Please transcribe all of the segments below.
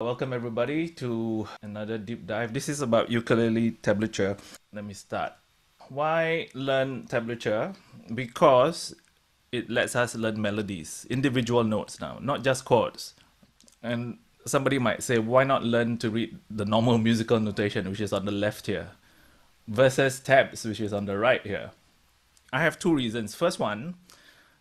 Welcome everybody to another deep dive. This is about ukulele tablature. Let me start. Why learn tablature? Because it lets us learn melodies, individual notes now, not just chords. And somebody might say, why not learn to read the normal musical notation, which is on the left here, versus tabs, which is on the right here? I have two reasons. First one,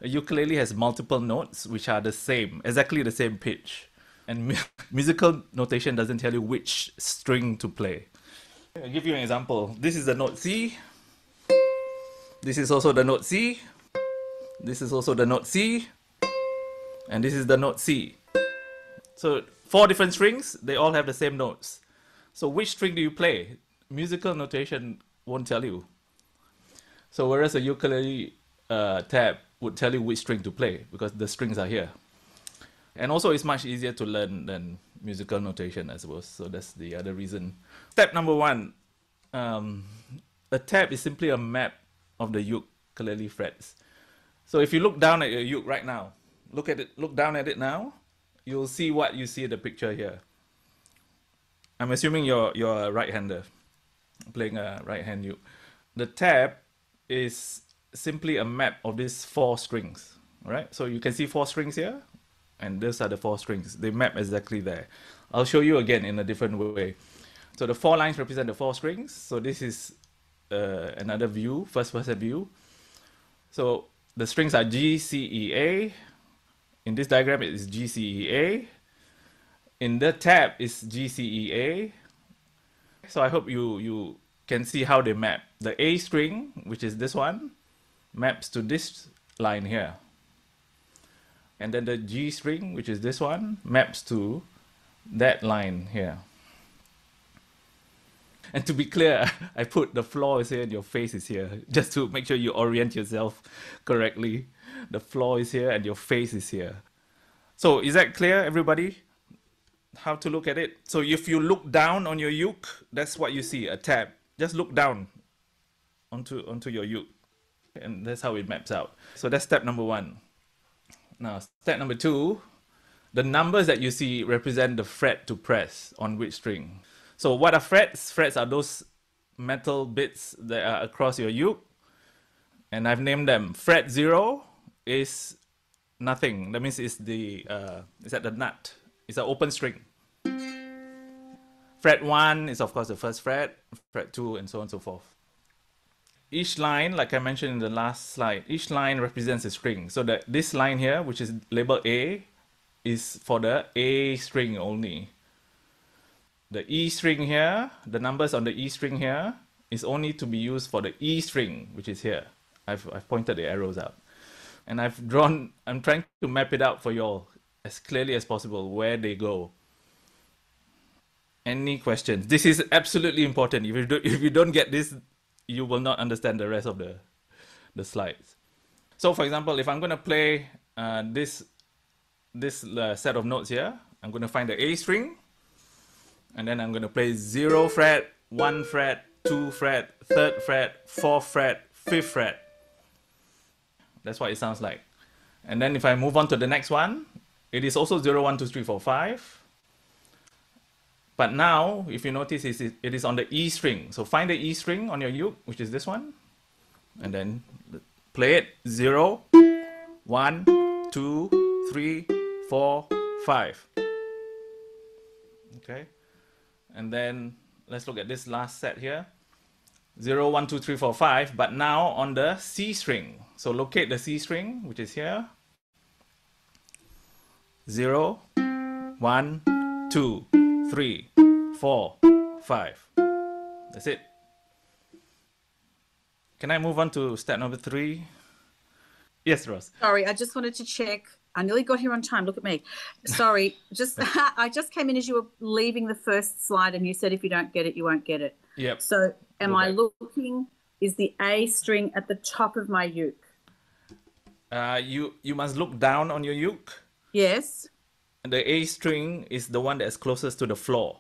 a ukulele has multiple notes which are the same, exactly the same pitch. And musical notation doesn't tell you which string to play. I'll give you an example. This is the note C. This is also the note C. This is also the note C. And this is the note C. So 4 different strings, they all have the same notes. So which string do you play? Musical notation won't tell you. So whereas a ukulele tab would tell you which string to play because the strings are here. And also it's much easier to learn than musical notation, I suppose. So that's the other reason. Step number 1. A tab is simply a map of the ukulele frets. So if you look down at your uke right now, look down at it now, you'll see what you see in the picture here. I'm assuming you're a right-hander playing a right-hand uke. The tab is simply a map of these 4 strings. All right? So you can see 4 strings here. And these are the 4 strings. They map exactly there. I'll show you again in a different way. So the 4 lines represent the 4 strings. So this is another view, first person view. So the strings are G, C, E, A. In this diagram, it is G, C, E, A. In the tab, it's G, C, E, A. So I hope you can see how they map. The A string, which is this one, maps to this line here. And then the G string, which is this one, maps to that line here. And to be clear, I put the floor is here and your face is here, just to make sure you orient yourself correctly. The floor is here and your face is here. So is that clear, everybody? How to look at it? So if you look down on your uke, that's what you see, a tab. Just look down onto your uke. And that's how it maps out. So that's step number 1. Now, step number 2, the numbers that you see represent the fret to press on which string. So what are frets? Frets are those metal bits that are across your uke. And I've named them. Fret 0 is nothing. That means it's at the nut. It's an open string. Fret 1 is of course the first fret. Fret 2 and so on and so forth. Each line, like I mentioned in the last slide, each line represents a string. So that this line here, which is labeled A, is for the A string only. The E string here, the numbers on the E string here, is only to be used for the E string, which is here. I've pointed the arrows out. And I'm trying to map it out for you all as clearly as possible, where they go. Any questions? This is absolutely important. If you don't get this, you will not understand the rest of the slides. So for example, if I'm going to play this set of notes here, I'm going to find the A string, and then I'm going to play 0 fret, 1 fret, 2 fret, 3rd fret, 4th fret, 5th fret. That's what it sounds like. And then if I move on to the next one, it is also 0, 1, 2, 3, 4, 5. But now, if you notice, it is on the E string. So find the E string on your uke, which is this one. And then play it 0, 1, 2, 3, 4, 5. Okay. And then let's look at this last set here. 0, 1, 2, 3, 4, 5. But now on the C string. So locate the C string, which is here. 0, 1, 2, 3, 4, 5. That's it. Can I move on to step number 3? Yes, Ross. Sorry, I just wanted to check. I nearly got here on time. Look at me. Sorry, I just came in as you were leaving the first slide, and you said if you don't get it, you won't get it. Yep. So am I looking? Is the A string at the top of my uke? You must look down on your uke. Yes. And the A string is the one that's closest to the floor.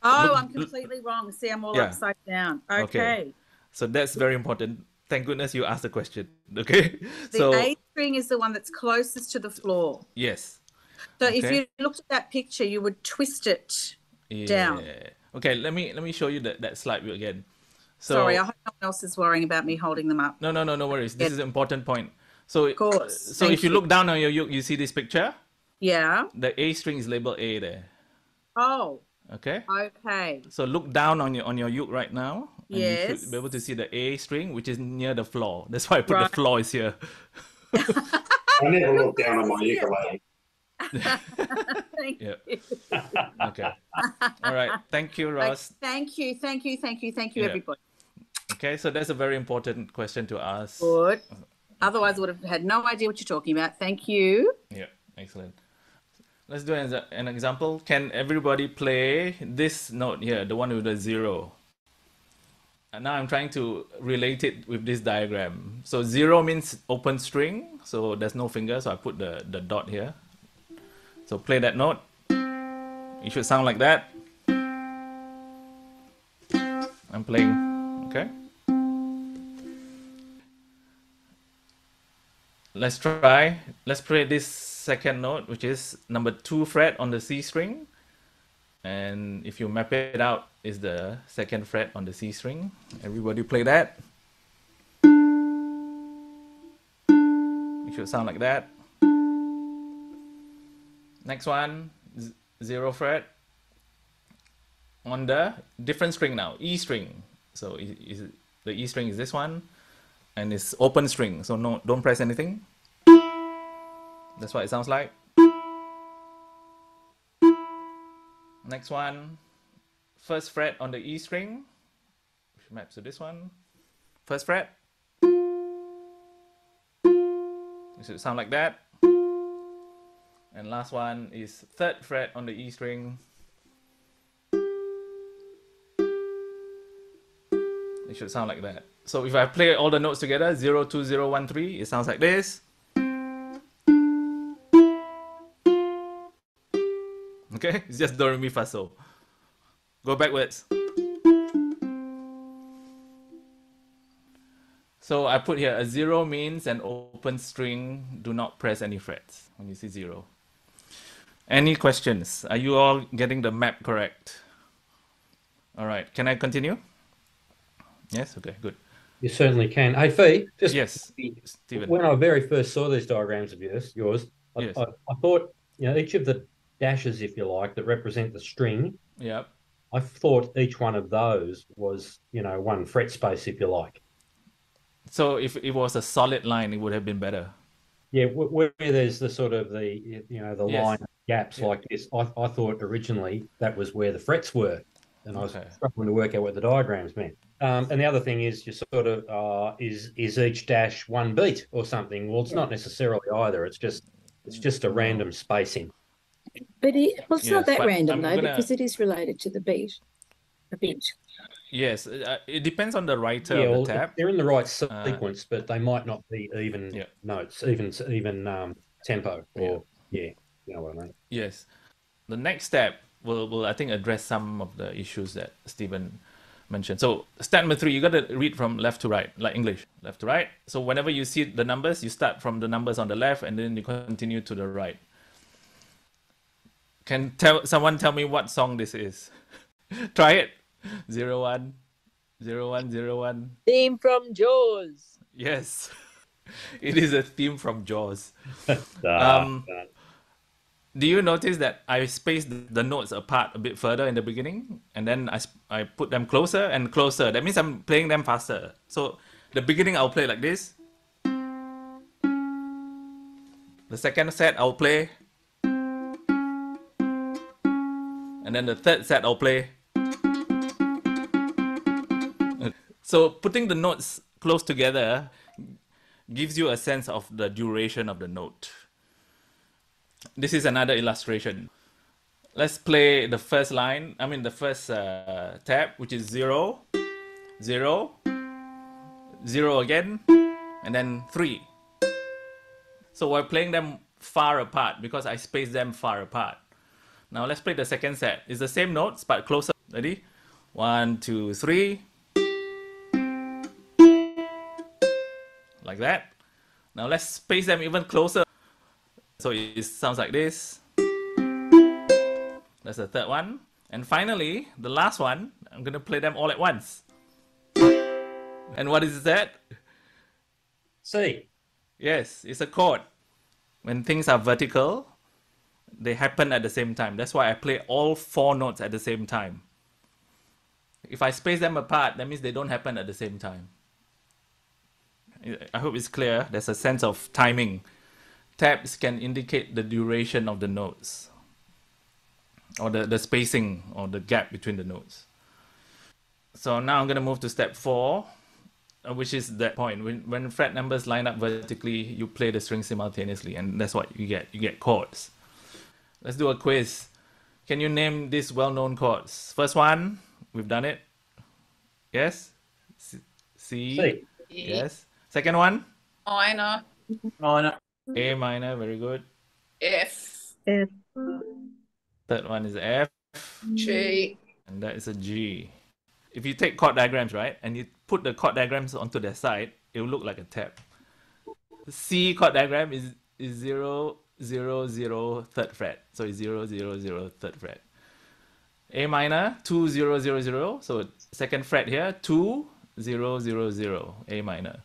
Oh, I'm completely wrong. See, I'm all upside down. Okay. So that's very important. Thank goodness you asked the question. Okay. The A string is the one that's closest to the floor. Yes. So if Okay. you looked at that picture, you would twist it down. Yeah. Okay, let me show you that slide view again. Sorry, I So hope no one else is worrying about me holding them up. no worries. Yeah, This is an important point. So of course. so if Thank you you. look down on your uke, you see this picture. Yeah. The A string is labeled A there. Oh, Okay. okay. So look down on your uke right now, and you should be able to Yes. see the A string, which is near the floor. That's why I put the Right. floor is here. I never look down on my ukulele. Thank Yeah. you. Okay. All right. Thank you, Okay, Ross. thank you, thank you, thank you, thank you, Yeah. everybody. Okay. So that's a very important question to ask. Good. Otherwise, I would have had no idea what you're talking about. Thank you. Yeah. Excellent. Let's do an example. Can everybody play this note here, the one with the 0? And now I'm trying to relate it with this diagram. So 0 means open string, so there's no finger, so I put the dot here. So play that note. It should sound like that. I'm playing, okay? Let's try. Let's play this second note, which is number 2 fret on the C string. And if you map it out, is the 2nd fret on the C string. Everybody play that. It should sound like that. Next one, 0 fret on the different string now, E string. So the E string is this one, and it's open string. So no, don't press anything. That's what it sounds like. Next one, 1st fret on the E string, which maps to this one. 1st fret. It should sound like that. And last one is 3rd fret on the E string. It should sound like that. So if I play all the notes together, 0, 2, 0, 1, 3, it sounds like this. Okay, it's just do, re, mi, fa, sol. Go backwards. So I put here a 0 means an open string. Do not press any frets when you see 0. Any questions? Are you all getting the map correct? All right, can I continue? Yes, okay, good. You certainly can. Hey, Fee, just Yes, Stephen. when I very first saw these diagrams of yours, Yes. I thought, each of the dashes, if you like, that represent the string, Yep. I thought each one of those was, one fret space, if you like. So if it was a solid line, it would have been better. Yeah, where there's the sort of the Yes. line gaps Yeah. like this, I thought originally that was where the frets were, and I was Okay. struggling to work out what the diagrams meant. And the other thing is, you sort of is each dash one beat or something? Well, it's not necessarily either. It's just a random spacing. But it's Yes, not that but random I'm though, gonna- because it is related to the beat a bit. Yes, it depends on the writer Yeah, of well, the tab. they're in the right sequence, but they might not be even Yeah. notes, even tempo, or you know what I mean. Yes. The next step will I think address some of the issues that Stephen mentioned. So step number 3, you got to read from left to right, like English, left to right. So whenever you see the numbers, you start from the numbers on the left and then you continue to the right. Can someone tell me what song this is? Try it. 01, 01, 01. Theme from Jaws. Yes. It is a theme from Jaws. Ah, Do you notice that I spaced the notes apart a bit further in the beginning, and then I put them closer and closer? That means I'm playing them faster. So the beginning I'll play like this. The second set I'll play, and then the third set I'll play. So putting the notes close together gives you a sense of the duration of the note. This is another illustration. Let's play the first line, the first tab, which is 0, 0, 0 again, and then 3. So we're playing them far apart because I spaced them far apart. Now let's play the second set. It's the same notes, but closer. Ready? 1, 2, 3. Like that. Now let's space them even closer. So it sounds like this. That's the third one. And finally, the last one, I'm going to play them all at once. And what is that? C. Yes, it's a chord. When things are vertical, they happen at the same time. That's why I play all 4 notes at the same time. If I space them apart, that means they don't happen at the same time. I hope it's clear. There's a sense of timing. Tabs can indicate the duration of the notes, or the spacing or the gap between the notes. So now I'm going to move to step 4, which is that point. When fret numbers line up vertically, you play the strings simultaneously, and that's what you get. You get chords. Let's do a quiz. Can you name these well-known chords? First one, we've done it. Yes? C. Yes. Second one? Minor. A minor, very good. F. F. Third one is F. G. And that is a G. If you take chord diagrams, right, and you put the chord diagrams onto their side, it will look like a tab. The C chord diagram is 0, 0, 0, third fret. So it's 0, 0, 0, third fret. A minor, 2, 0, 0, 0. So second fret here, 2, 0, 0, 0, A minor.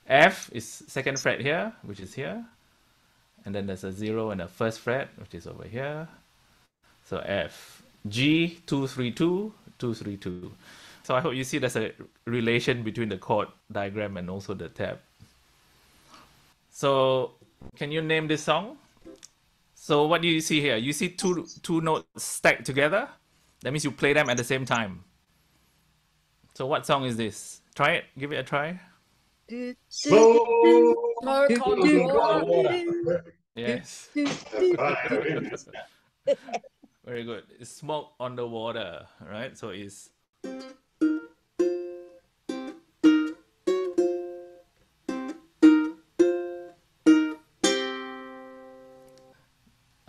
F is second fret here, which is here. And then there's a 0 and a first fret, which is over here. So F. G, 2, 3, 2, 2, 3, 2. So I hope you see there's a relation between the chord diagram and also the tab. So can you name this song? So what do you see here? You see two notes stacked together? That means you play them at the same time. So what song is this? Try it. Give it a try. Smoke on the water. Yes. Very good. It's smoke on the water, right? So it's...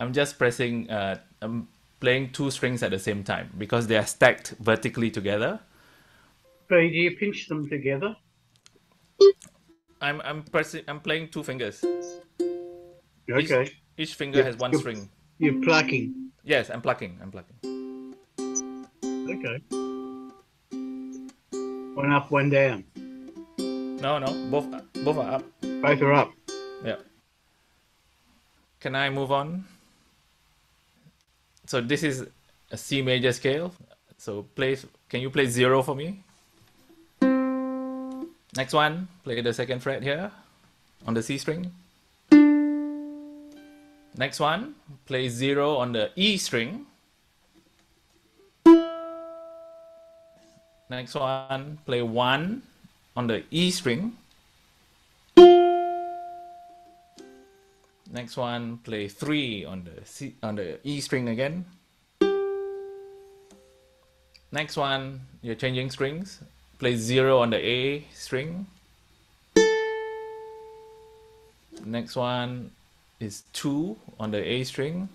I'm just pressing, I'm playing 2 strings at the same time because they are stacked vertically together. B, do you pinch them together? I'm playing 2 fingers. Okay. Each finger has 1 string. You're plucking. Yes, I'm plucking. Okay. One up, one down. No, both are up. Both are up. Yeah. Can I move on? So this is a C major scale. So can you play 0 for me? Next one, play the second fret here on the C string. Next one, play 0 on the E string. Next one, play 1 on the E string. Next one, play 3 on the E string again. Next one, you're changing strings. Play 0 on the A string. Next one is 2 on the A string.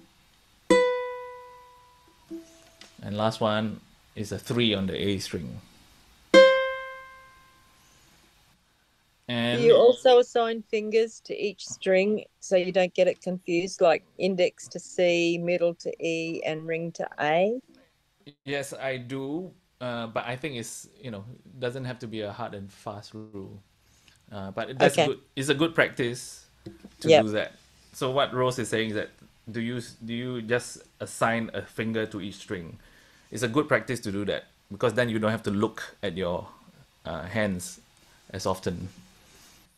And last one is a 3 on the A string. And Do you also assign fingers to each string so you don't get it confused, like index to C, middle to E, and ring to A? yes, I do. But I think it's, doesn't have to be a hard and fast rule. But that's Okay. good. It's a good practice to Yep. do that. So what Rose is saying is that do you just assign a finger to each string? It's a good practice to do that because then you don't have to look at your hands as often.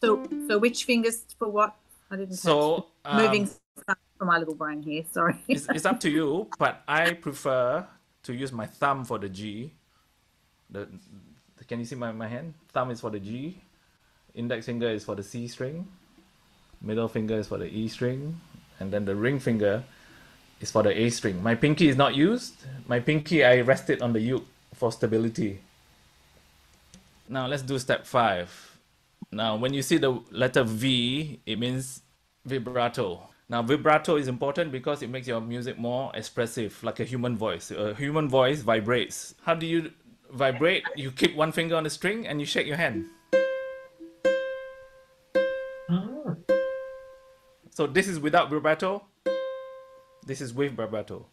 So which fingers for what? I didn't So catch. Moving stuff from my little brain here. Sorry. it's up to you, but I prefer to use my thumb for the G. Can you see my hand? Thumb is for the G. Index finger is for the C string. Middle finger is for the E string. And then the ring finger is for the A string. My pinky is not used. My pinky, I rest it on the uke for stability. Now let's do step 5. Now when you see the letter V, it means vibrato. Now vibrato is important because it makes your music more expressive, like a human voice. A human voice vibrates. How do you vibrate? You keep one finger on the string and you shake your hand. So this is without vibrato. This is with vibrato.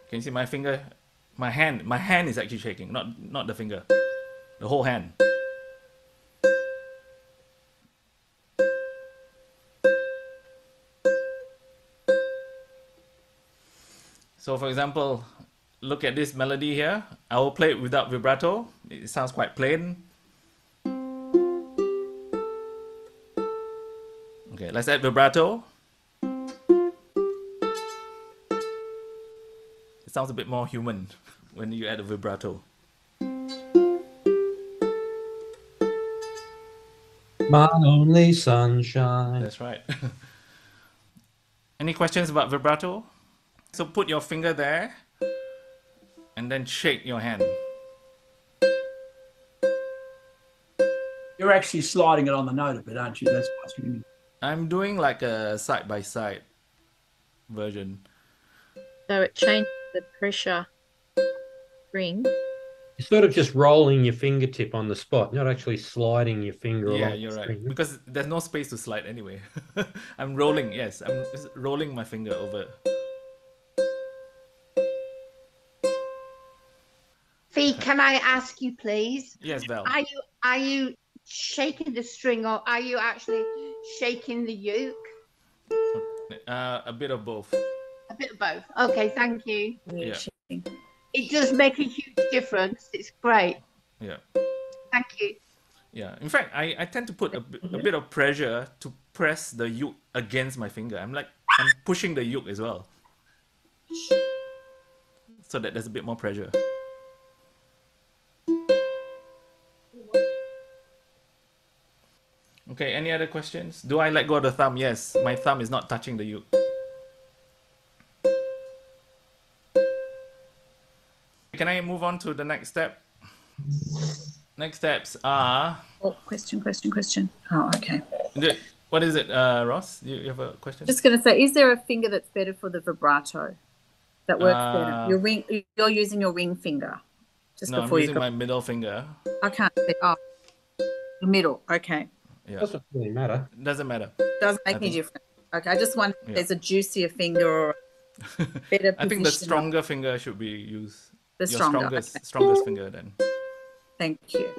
Can you see my finger? My hand is actually shaking, not the finger. The whole hand. So for example, look at this melody here. I will play it without vibrato. It sounds quite plain. Okay, let's add vibrato. It sounds a bit more human when you add a vibrato. My only sunshine. That's right. Any questions about vibrato? So put your finger there and then shake your hand. You're actually sliding it on the note a bit, aren't you? That's what's unique. I'm doing like a side-by-side version. So it changes the pressure ring. You're sort of just rolling your fingertip on the spot, not actually sliding your finger Yeah, along you're the right. string. Because there's no space to slide anyway. I'm rolling, yes. I'm just rolling my finger over. Fee, can I ask you, please? Yes, Val. Are you shaking the string, or are you actually shaking the uke? A bit of both. A bit of both. Okay, thank you. Yeah. It does make a huge difference. It's great. Yeah. Thank you. Yeah. In fact, I tend to put a bit of pressure to press the uke against my finger. I'm pushing the uke as well. So that there's a bit more pressure. Okay, any other questions? Do I let go of the thumb? Yes, my thumb is not touching the uke. Can I move on to the next step? Next steps are... Oh, question. Oh, okay. What is it, Ross? You have a question? Just going to say, is there a finger that's better for the vibrato? That works better? You're using your ring finger. Just No, I'm before using you my middle finger. I can't see. Oh, the middle. Okay. Yeah. Doesn't really matter. Doesn't matter. Doesn't make any difference. Okay, I just wonder if there's a juicier finger or a better I think the position. stronger finger should be used. The Your stronger. strongest finger then. Thank you.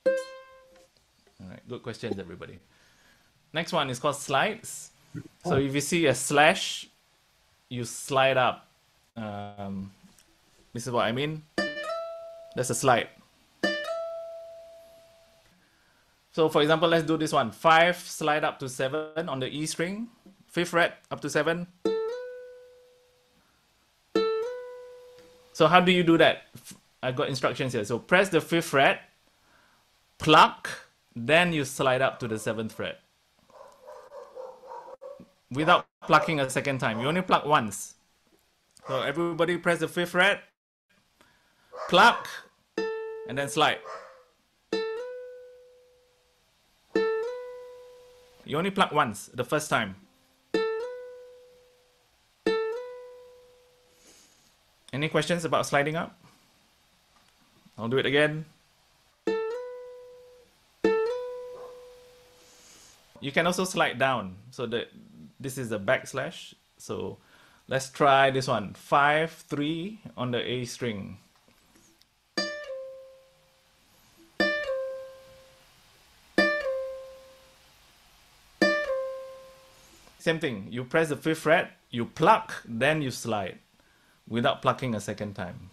All right, good questions, everybody. Next one is called slides. So if you see a slash, you slide up. This is what I mean. That's a slide. So for example, let's do this one. 5 slide up to 7 on the E string. 5th fret up to 7. So how do you do that? I got instructions here. So press the 5th fret, pluck, then you slide up to the 7th fret. Without plucking a second time. You only pluck once. So everybody press the 5th fret, pluck, and then slide. You only pluck once, the first time. Any questions about sliding up? I'll do it again. You can also slide down. So this is a backslash. So let's try this one. 5, 3 on the A string. Same thing. You press the 5th fret, you pluck, then you slide, without plucking a second time.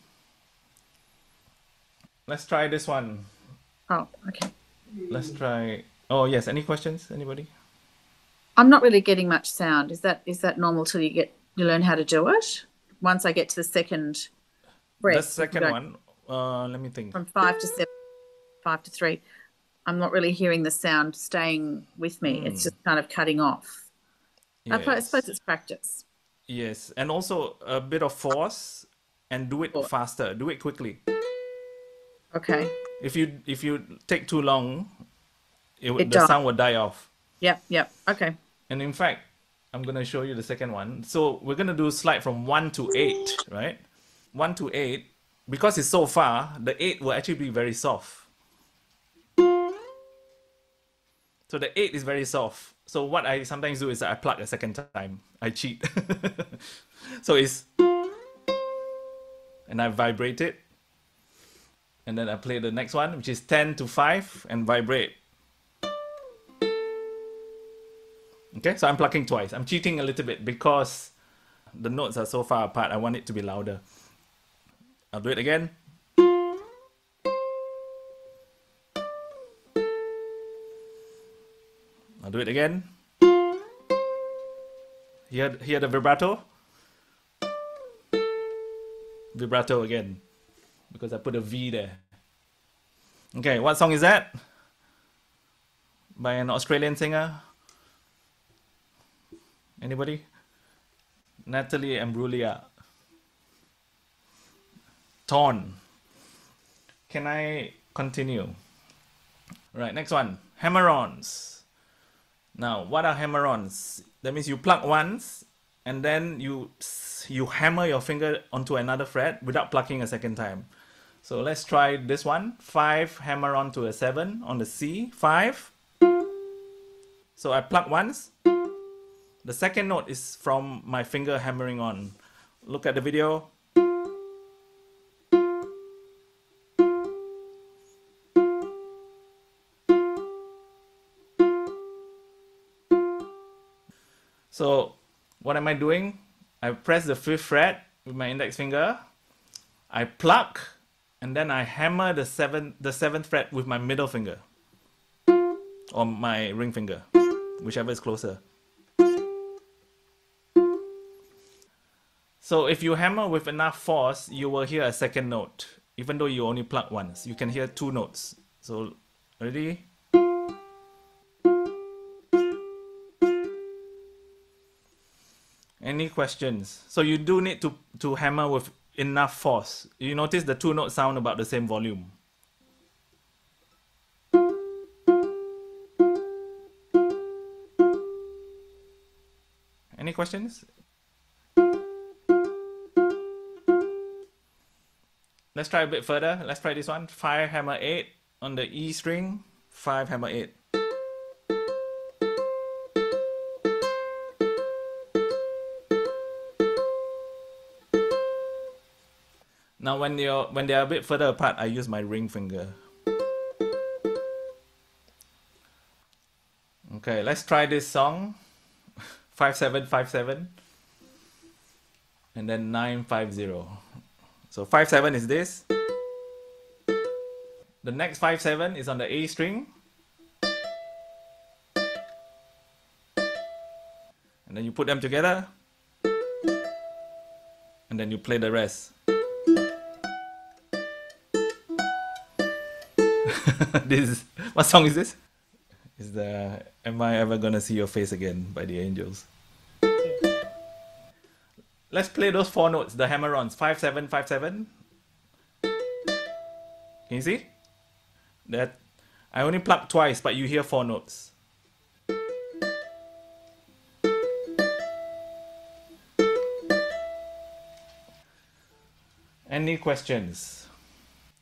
Let's try this one. Oh, okay. Let's try. Oh yes. Any questions? Anybody? I'm not really getting much sound. Is that normal till you learn how to do it? Once I get to the second breath. The second one. Let me think. From 5 to 7, 5 to 3. I'm not really hearing the sound staying with me. It's just kind of cutting off. Yes. I suppose it's practice. Yes, and also a bit of force, and do it faster. Do it quickly. Okay. If you take too long, the dies. sound will die off. Yep. Okay. And in fact, I'm gonna show you the second one. So we're gonna do slide from 1 to 8, right? 1 to 8. Because it's so far, the 8 will actually be very soft. So the 8 is very soft. So what I sometimes do is I pluck a second time. I cheat. So it's and I vibrate it. And then I play the next one, which is 10 to 5, and vibrate. Okay, so I'm plucking twice. I'm cheating a little bit because the notes are so far apart. I want it to be louder. I'll do it again. I'll do it again. Hear the vibrato? Vibrato again, because I put a V there. Okay, what song is that? By an Australian singer? Anybody? Natalie Imbruglia. Torn. Can I continue? Right, next one. Hammer-ons. Now, what are hammer-ons? That means you pluck once, and then you hammer your finger onto another fret without plucking a second time. So let's try this one. 5, hammer on to a 7 on the C. 5. So I pluck once. The second note is from my finger hammering on. Look at the video. So what am I doing? I press the 5th fret with my index finger. I pluck, and then I hammer the 7th fret with my middle finger, or my ring finger, whichever is closer. So if you hammer with enough force, you will hear a second note, even though you only pluck once. You can hear 2 notes. So, ready? Any questions? So you do need to hammer with enough force. You notice the 2 notes sound about the same volume. Any questions? Let's try a bit further. Let's try this one. 5, hammer 8 on the E string. 5, hammer 8. Now when they're a bit further apart, I use my ring finger. Okay, let's try this song. 5757 and then 950. So 57 is this. The next 57 is on the A string. And then you put them together. And then you play the rest. What song is this? Is the Am I Ever Gonna See Your Face Again by the Angels. Let's play those 4 notes, the hammer-ons. 5, 7, 5, 7. Can you see? That I only pluck twice, but you hear 4 notes. Any questions?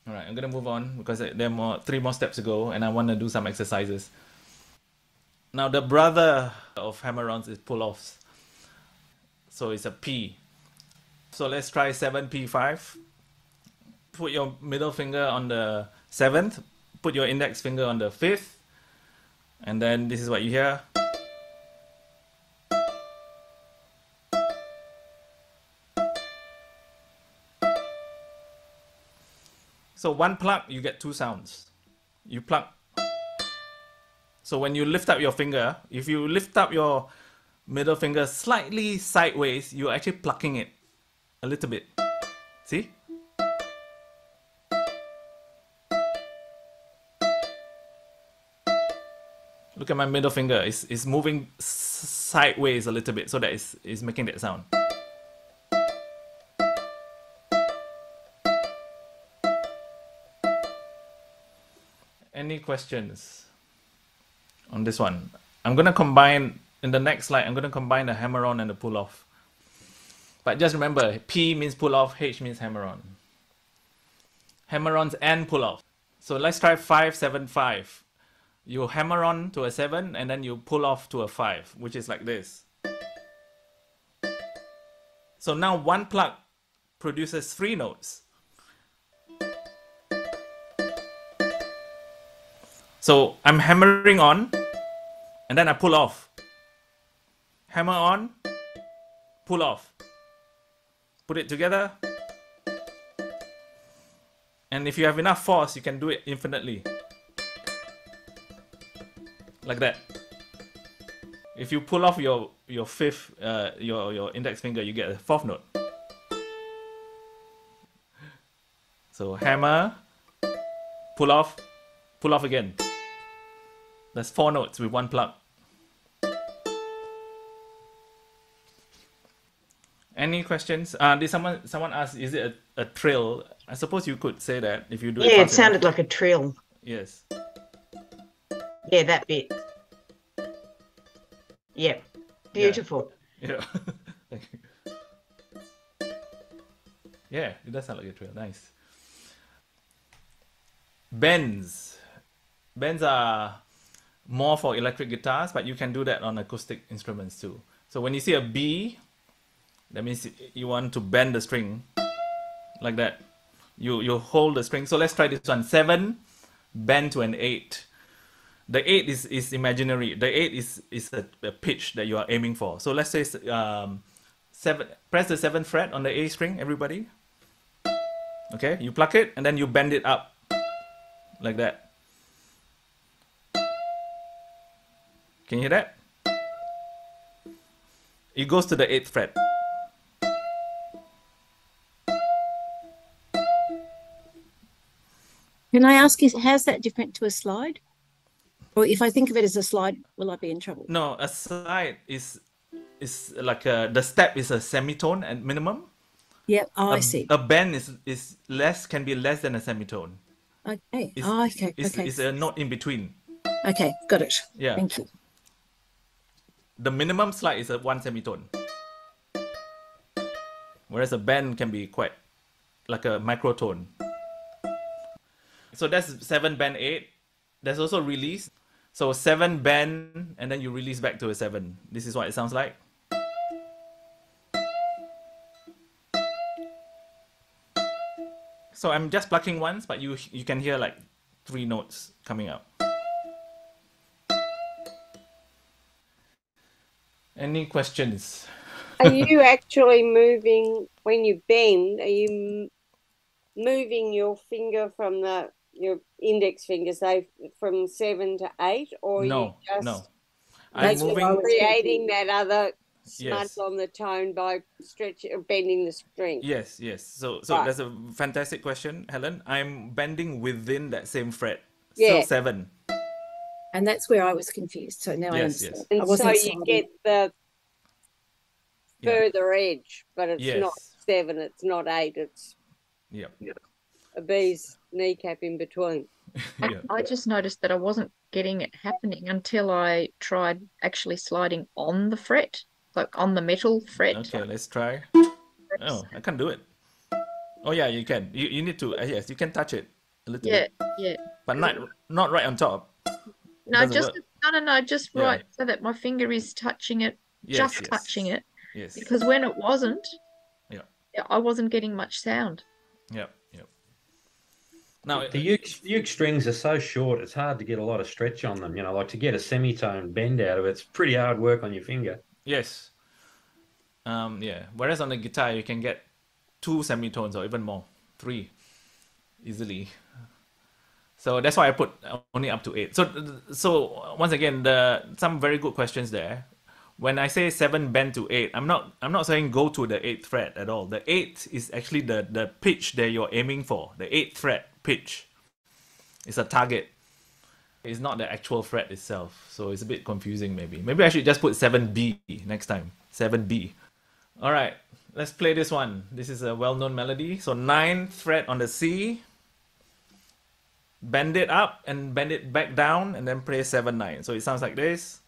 Alright, I'm gonna move on because there are 3 more steps to go and I want to do some exercises. Now the brother of hammer-ons is pull-offs. So it's a P. So let's try 7P5. Put your middle finger on the 7th. Put your index finger on the 5th. And then this is what you hear. So one pluck, you get 2 sounds. You pluck. So when you lift up your finger, if you lift up your middle finger slightly sideways, you're actually plucking it a little bit. See? Look at my middle finger. It's moving sideways a little bit, so that it's making that sound. Any questions on this one? I'm going to combine, in the next slide, I'm going to combine the hammer-on and the pull-off. But just remember, P means pull-off, H means hammer-on. Hammer-ons and pull-off. So let's try 5, 7, 5. You hammer on to a 7 and then you pull off to a 5, which is like this. So now one pluck produces 3 notes. So I'm hammering on, and then I pull off. Hammer on, pull off. Put it together. And if you have enough force, you can do it infinitely. Like that. If you pull off your fifth, your index finger, you get a 4th note. So hammer, pull off again. That's 4 notes with 1 plug. Any questions? Did someone ask, is it a trill? I suppose you could say that if you do it. Yeah, it fast sounded enough. like a trill. Yes. Yeah, that bit. Yeah, beautiful. Yeah. Thank you. Yeah, it does sound like a trill. Nice. Bends. Bends are more for electric guitars, but you can do that on acoustic instruments too. So when you see a B, that means you want to bend the string like that. You hold the string. So let's try this one. 7, bend to an 8. The 8 is imaginary. The 8 is a pitch that you are aiming for. So let's say 7. Press the 7th fret on the A string, everybody. Okay, you pluck it and then you bend it up like that. Can you hear that? It goes to the 8th fret. Can I ask you, how's that different to a slide? Or if I think of it as a slide, will I be in trouble? No, a slide is like the step is a semitone at minimum. Yep. Oh, I see. A bend is less, can be less than a semitone. Okay. It's, Okay. Okay. It's a note in between. Okay. Got it. Yeah. Thank you. The minimum slide is a 1 semitone. Whereas a bend can be quite like a microtone. So that's 7, bend 8. There's also release. So 7, bend, and then you release back to a 7. This is what it sounds like. So I'm just plucking once, but you can hear like 3 notes coming out. Any questions? Are you actually moving when you bend? Are you moving your finger from your index finger, say from 7 to 8, or No, you just no. I'm moving, moving. creating that other smudge Yes. on the tone by stretching or bending the string? Yes, yes. So Right. that's a fantastic question, Helen. I'm bending within that same fret. Yeah. Still 7. And that's where I was confused. So now I Yes, understand. yes. And I so wasn't you sliding. get the Yeah. further edge, but it's not Yes. 7, it's not 8, it's Yep. a bee's kneecap in between. Yeah. I just noticed that I wasn't getting it happening until I tried actually sliding on the fret, like on the metal fret. Okay, let's try. Oh, I can't do it. Oh yeah, you can. You need to. Yes, you can touch it a little Yeah, bit, yeah. but not right on top. No, doesn't just work. no, just Yeah. right so that my finger is touching it, Yes, just yes. touching it. Yes. Because when it wasn't, Yeah. I wasn't getting much sound. Yep. Yep. Now The uke strings are so short, it's hard to get a lot of stretch on them. You know, like to get a semitone bend out of it, it's pretty hard work on your finger. yes. Yeah. Whereas on the guitar, you can get 2 semitones or even more, 3, easily. So that's why I put only up to 8. So once again, some very good questions there. When I say 7 bend to 8, I'm not saying go to the 8th fret at all. The 8th is actually the pitch that you're aiming for. The 8th fret pitch is a target. It's not the actual fret itself. So it's a bit confusing maybe. Maybe I should just put 7B next time. 7B. All right, let's play this one. This is a well-known melody. So 9th fret on the C. Bend it up and bend it back down and then play 7, 9. So it sounds like this.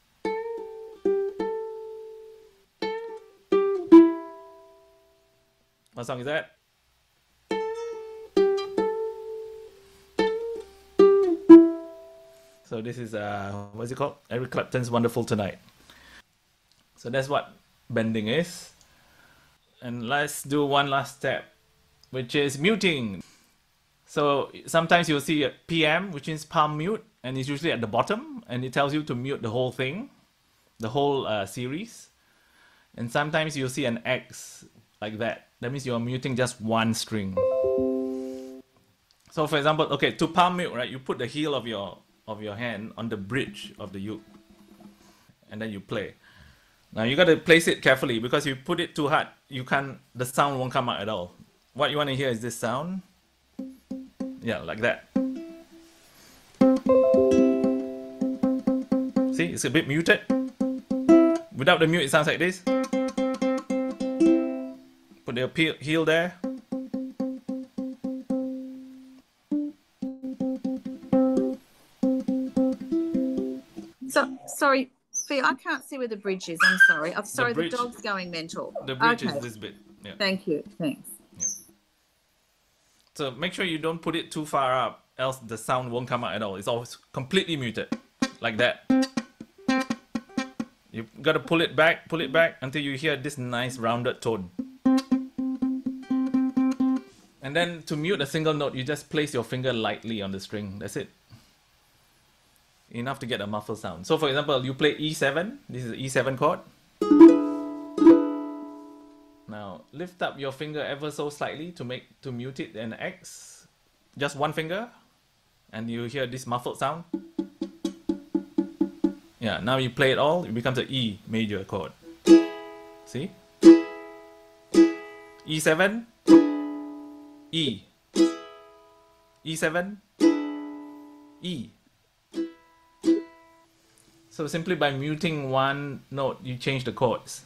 What song is that? So this is what's it called? Eric Clapton's Wonderful Tonight. So that's what bending is. And let's do one last step. which is muting. So sometimes you'll see a PM, which is palm mute, and it's usually at the bottom, and it tells you to mute the whole thing, the whole series. And sometimes you'll see an X like that. That means you're muting just one string. So for example, okay, to palm mute, right, you put the heel of your hand on the bridge of the uke, and then you play. Now you got to place it carefully, because if you put it too hard, the sound won't come out at all. What you want to hear is this sound. Yeah, like that. See, it's a bit muted. Without the mute, it sounds like this. Put the heel there. So, sorry, Phil, I can't see where the bridge is. I'm sorry. I'm sorry, the dog's going mental. The bridge is this bit. Yeah. Thank you. Thanks. Yeah. So make sure you don't put it too far up, else the sound won't come out at all. It's always completely muted, like that. You've got to pull it back until you hear this nice rounded tone. And then to mute a single note, you just place your finger lightly on the string. That's it. Enough to get a muffled sound. So for example, you play E7. This is the E7 chord. Now lift up your finger ever so slightly to mute it an X. Just one finger, and you hear this muffled sound. Yeah, now you play it all, it becomes an E major chord. See? E7, E, E7, E. So simply by muting one note, you change the chords.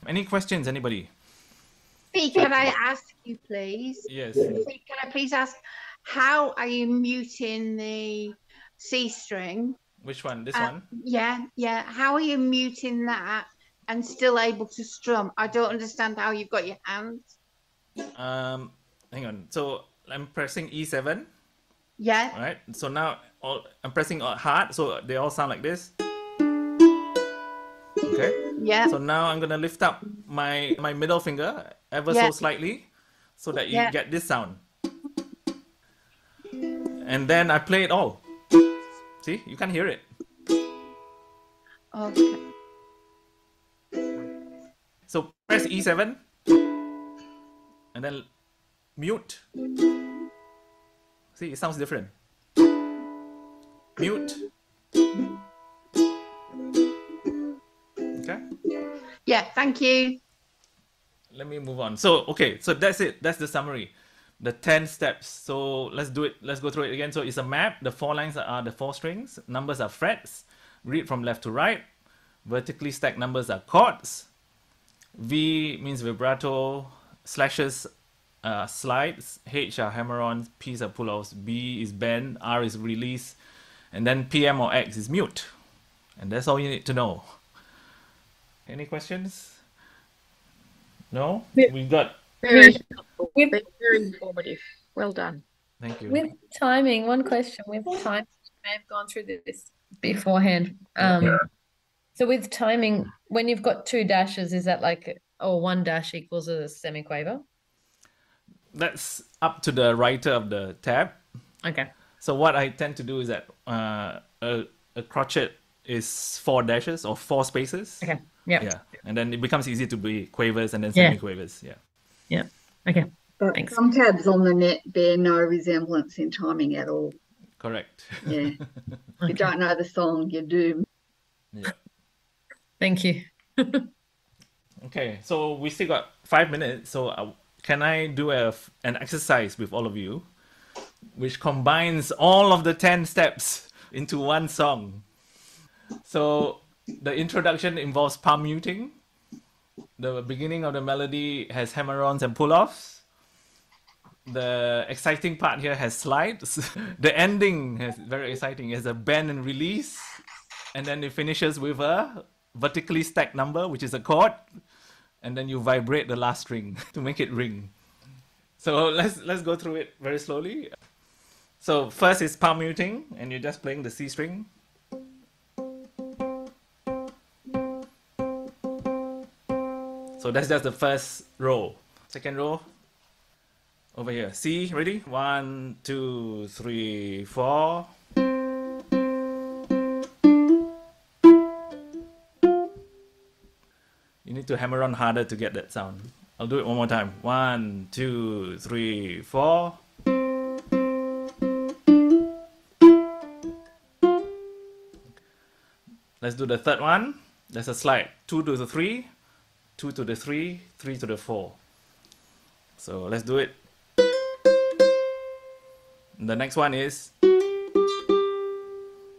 Any questions, anybody? Fee, can I ask you, please? Yes. Fee, can I please ask, how are you muting the C string? Which one? This one? Yeah. How are you muting that and still able to strum? I don't understand how you've got your hands. Hang on. So I'm pressing E7. Yeah. All right. So now I'm pressing hard, so they all sound like this. Okay. Yeah. So now I'm gonna lift up my middle finger ever so slightly, so that you get this sound. And then I play it all. See, you can hear it. Okay. So press E7, and then mute. See, it sounds different. Mute. Okay. Yeah, thank you. Let me move on. So, okay, so that's it. That's the summary. The 10 steps. So let's do it. Let's go through it again. So it's a map. The 4 lines are the 4 strings. Numbers are frets. Read from left to right. Vertically stacked numbers are chords. V means vibrato. Slashes slides. H are hammer-ons. P's are pull-offs. B is bend. R is release. And then PM or X is mute. And that's all you need to know. Any questions? No? We've got... Very informative. Well done. Thank you. With timing, one question. With time, I have gone through this beforehand. So with timing, when you've got 2 dashes, is that like, one dash equals a semiquaver? That's up to the writer of the tab. Okay. So what I tend to do is that a crotchet is 4 dashes or 4 spaces. Okay. Yeah. Yeah. And then it becomes easy to be quavers and then semiquavers. Yeah. Yeah. Okay. But Thanks. some tabs on the net bear no resemblance in timing at all. Correct. Yeah. If you don't know the song, you're doomed. Yeah. Thank you. Okay. So we still got 5 minutes. So can I do an exercise with all of you, which combines all of the 10 steps into one song? So the introduction involves palm muting. The beginning of the melody has hammer-ons and pull-offs. The exciting part here has slides. The ending is very exciting. It has a bend and release. And then it finishes with a vertically stacked number, which is a chord. And then you vibrate the last string to make it ring. So let's go through it very slowly. So first is palm muting, and you're just playing the C string. So that's just the first row. Second row. Over here. C, ready? 1, 2, 3, 4. You need to hammer on harder to get that sound. I'll do it one more time. 1, 2, 3, 4. Let's do the third one. There's a slide. 2 to the 3, 2 to the 3, 3 to the 4. So let's do it. And the next one is,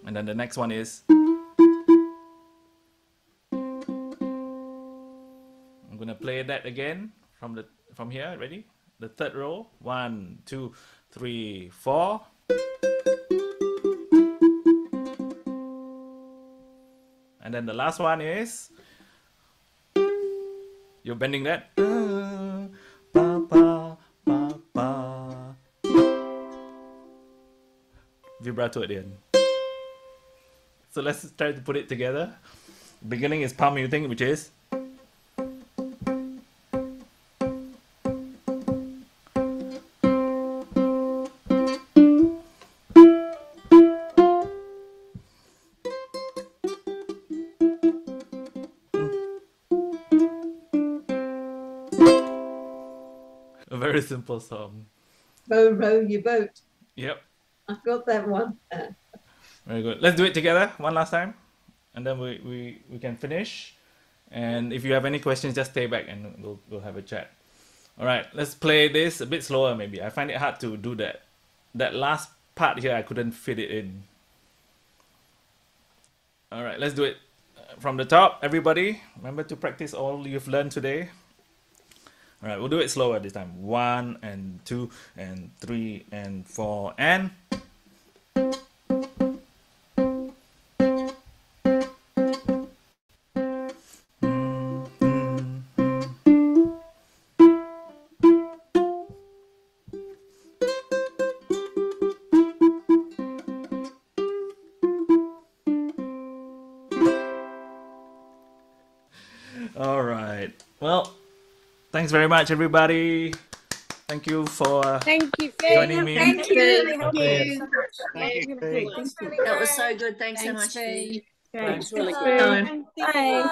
and then the next one is. I'm gonna play that again from here. Ready? The third row. 1, 2, 3, 4. And then the last one is you're bending that. Vibrato at the end. So let's try to put it together. Beginning is palm muting, which is. A very simple song. Row, row your boat. Yep. I've got that one. Very good. Let's do it together one last time, and then we can finish. And if you have any questions, just stay back and we'll have a chat. All right, let's play this a bit slower maybe. I find it hard to do that. That last part here, I couldn't fit it in. All right, let's do it from the top. Everybody, remember to practice all you've learned today. All right, we'll do it slower this time. 1 and 2 and 3 and 4 and. All right. Well, thanks very much, everybody. Thank you for joining me. Thank you. That was so good. Thanks so much. Thanks. Really good time. Bye.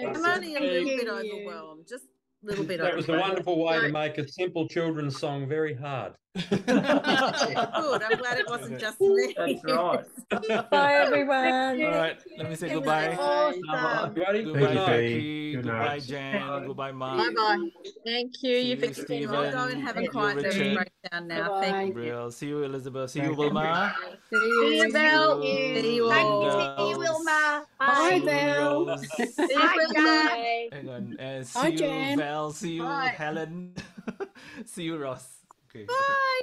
I'm only a little bit overwhelmed. Just a little bit That was a wonderful way to make a simple children's song very hard. Good. I'm glad it wasn't just me. That's right. Bye, everyone. All right, let me say goodbye. Awesome. Goodbye, Becky. Good Goodbye, night. Jen. Goodbye, Mark. Bye-bye. Thank you. See You've you, explained Stephen. I'll go and have a Thank you, quiet Richard. breakdown now. Thank you. Brill. See you, Elizabeth. See you, Wilma. See you, Belle. See you Thank all. you, Wilma. Bye, Belle. Belle. Bye, Jack. Hang on. See Bye, you, Jen. Val. See you, Bye. Helen. See you, Ross. Okay. Bye.